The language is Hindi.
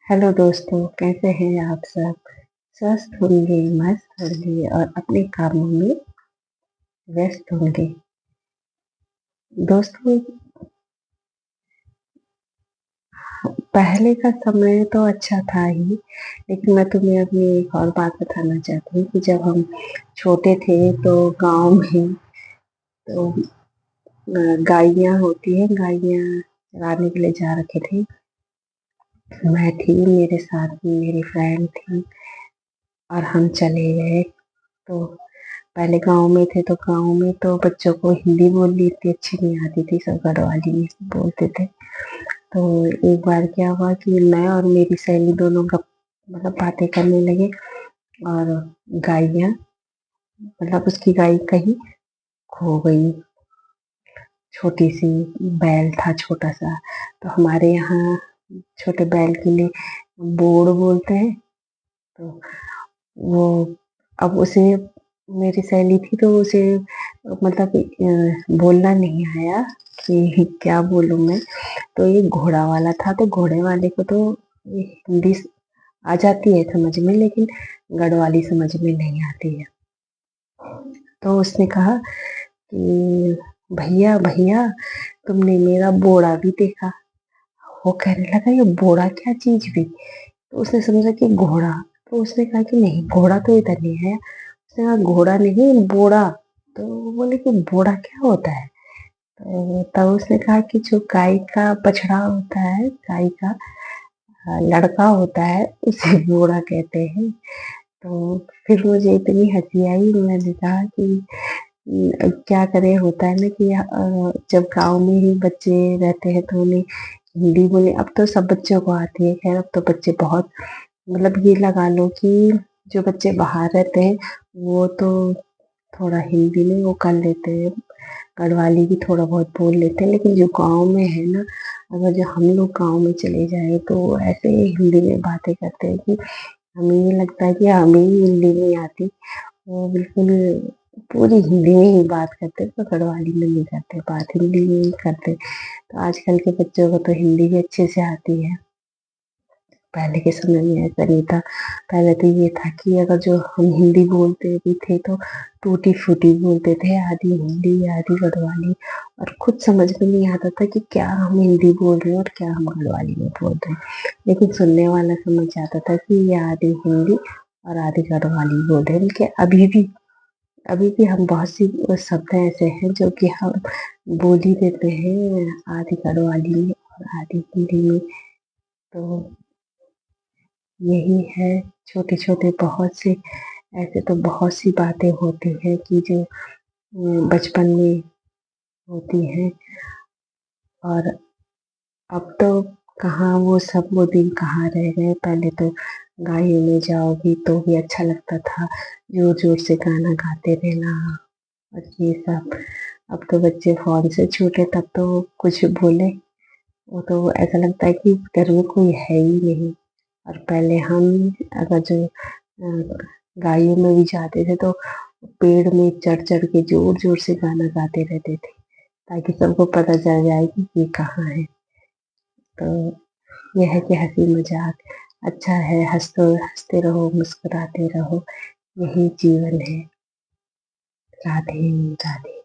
हेलो दोस्तों, कैसे हैं आप सब? स्वस्थ होंगे, मस्त होंगे और अपने कामों में व्यस्त होंगे। दोस्तों, पहले का समय तो अच्छा था ही, लेकिन मैं तुम्हें अपनी एक और बात बताना चाहती हूँ कि जब हम छोटे थे तो गांव में तो गायें होती हैं, गायें चराने के लिए जा रखे थे। मैं थी, मेरे साथ में मेरी फ्रेंड थी और हम चले गए। तो पहले गाँव में थे तो गाँव में तो बच्चों को हिंदी बोलनी इतनी अच्छी नहीं आती थी, सब गढ़वाली में बोलते थे। तो एक बार क्या हुआ कि मैं और मेरी सहेली दोनों गप मतलब बातें करने लगे और गायें मतलब उसकी गाय कहीं खो गई। छोटी सी बैल था, छोटा सा। तो हमारे यहाँ छोटे बैल के लिए बोड़ बोलते हैं। तो वो अब उसे मेरी सहेली थी तो उसे मतलब बोलना नहीं आया कि क्या बोलूं मैं। तो ये घोड़ा वाला था, तो घोड़े वाले को तो ये हिंदी आ जाती है समझ में, लेकिन गढ़वाली समझ में नहीं आती है। तो उसने कहा कि भैया भैया, तुमने मेरा बोड़ा भी देखा? वो कहने लगा ये बोड़ा क्या चीज भी? तो उसने समझा कि घोड़ा। तो उसने कहा कि नहीं, घोड़ा तो इधर नहीं है। उसने कहा घोड़ा नहीं, बोड़ा। तो बोले कि बोड़ा क्या होता है? तो तब उसने कहा कि जो गाय का बछड़ा होता है, गाय का लड़का होता है, उसे बोड़ा कहते हैं। तो फिर मुझे इतनी हंसी आई, मैंने कहा कि क्या करें, होता है ना कि जब गांव में ही बच्चे रहते हैं तो उन्हें हिंदी बोले। अब तो सब बच्चों को आती है, खैर अब तो बच्चे बहुत मतलब ये लगा लो कि जो बच्चे बाहर रहते हैं वो तो थोड़ा हिंदी में वो कर लेते हैं, गढ़वाली भी थोड़ा बहुत बोल लेते हैं। लेकिन जो गांव में है ना, अगर जो हम लोग गांव में चले जाए तो ऐसे हिंदी में बातें करते हैं कि हमें ये लगता है कि हमें ही हिंदी नहीं आती। वो बिल्कुल पूरी हिंदी में ही बात करते, तो गढ़वाली में नहीं करते बात, हिंदी में ही करते। तो आजकल के बच्चों को तो हिंदी भी अच्छे से आती है। पहले के समय में ऐसा नहीं था। पहले तो ये था कि अगर जो हम हिंदी बोलते भी थे तो टूटी फूटी बोलते थे, आधी हिंदी आधी गढ़वाली। और खुद समझ में नहीं आता था कि क्या हम हिंदी बोल रहे हैं और क्या हम गढ़वाली में बोल रहे हैं। लेकिन सुनने वाला समझ जाता था कि ये आधी हिंदी और आधी गढ़वाली बोल रहे हैं। बल्कि अभी भी हम बहुत सी शब्द ऐसे हैं जो कि हम बोल ही देते हैं, आधी गढ़वाली में और आधी हिंदी में। तो यही है, छोटे छोटे बहुत से ऐसे तो बहुत सी बातें होती हैं कि जो बचपन में होती हैं। और अब तो कहाँ वो सब वो दिन कहाँ रह गए। पहले तो गायों में जाओगी तो भी अच्छा लगता था, जोर जोर से गाना गाते रहना और ये सब। अब तो बच्चे फोन से छूटे तब तो कुछ बोले, वो तो ऐसा लगता है कि घर में कोई है ही नहीं। और पहले हम अगर जो गायों में भी जाते थे तो पेड़ में चढ़ चढ़ के जोर जोर से गाना गाते रहते थे, ताकि सबको पता चल जाए कि ये कहाँ है। तो यह है कि हंसी मजाक अच्छा है, हंसते हंसते रहो, मुस्कुराते रहो, यही जीवन है। राधे राधे।